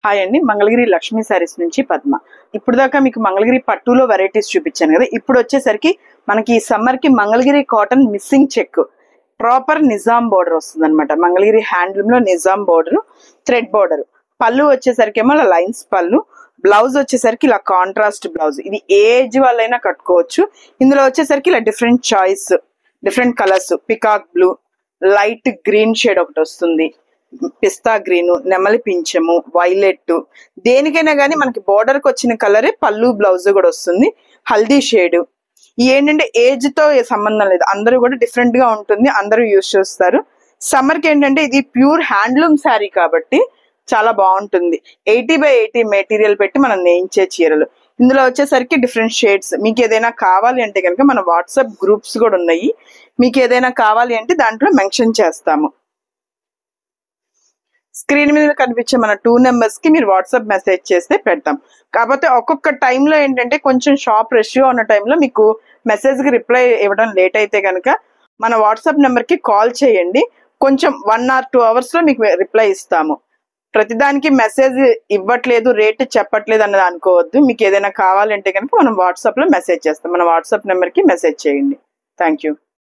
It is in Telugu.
హాయ్ అండి, మంగళగిరి లక్ష్మీ శారీస్ నుంచి పద్మ. ఇప్పుడు దాకా మీకు మంగళగిరి పట్టులో వెరైటీస్ చూపించాను కదా. ఇప్పుడు వచ్చేసరికి మనకి ఈ సమ్మర్ కి Mangalagiri cotton missing check proper Nizam border వస్తుంది అనమాట. మంగళగిరి హ్యాండ్లూమ్ లో నిజాం బోర్డర్, థ్రెడ్ బోర్డర్. పళ్ళు వచ్చేసరికి ఏమో లైన్స్ పళ్ళు, బ్లౌజ్ వచ్చేసరికి ఇలా కాంట్రాస్ట్ బ్లౌజ్. ఇది ఏ ఏజ్ వాళ్ళైనా కట్టుకోవచ్చు. ఇందులో వచ్చేసరికి ఇలా different choice, different colours, peacock blue, light green shade ఒకటి వస్తుంది, పిస్తా గ్రీన్, నెమలి పింఛము, వైలెట్. దేనికైనా కానీ మనకి బోర్డర్ కి వచ్చిన కలరే పళ్ళు బ్లౌజ్ కూడా వస్తుంది. హల్దీ షేడ్. ఏంటంటే ఏజ్ తో సంబంధం లేదు, అందరూ కూడా డిఫరెంట్ గా ఉంటుంది, అందరూ యూజ్ చేస్తారు. సమ్మర్ కి ఏంటంటే ఇది ప్యూర్ హ్యాండ్లూమ్ శారీ కాబట్టి చాలా బాగుంటుంది. 80/80 మెటీరియల్ పెట్టి మనం నేయించే చీరలు. ఇందులో వచ్చేసరికి డిఫరెంట్ షేడ్స్. మీకు ఏదైనా కావాలి అంటే కనుక మన వాట్సాప్ గ్రూప్స్ కూడా ఉన్నాయి. మీకు ఏదైనా కావాలి అంటే దాంట్లో మెన్షన్ చేస్తాము. స్క్రీన్ మీద కనిపించే మన 2 నెంబర్స్ కి మీరు వాట్సాప్ మెసేజ్ చేస్తే పెడతాం. కాకపోతే ఒక్కొక్క టైంలో ఏంటంటే కొంచెం షాప్ రష్గా ఉన్న టైంలో మీకు మెసేజ్ కి రిప్లై ఇవ్వడం లేట్ అయితే కనుక మన వాట్సాప్ నెంబర్ కి కాల్ చేయండి. కొంచెం 1 or 2 hours లో మీకు రిప్లై ఇస్తాము. ప్రతిదానికి మెసేజ్ ఇవ్వట్లేదు, రేట్ చెప్పట్లేదు అన్నది అనుకోవద్దు. మీకు ఏదైనా కావాలంటే కనుక మనం వాట్సాప్ లో మెసేజ్ చేస్తాం. మన వాట్సాప్ నెంబర్ కి మెసేజ్ చేయండి. Thank you.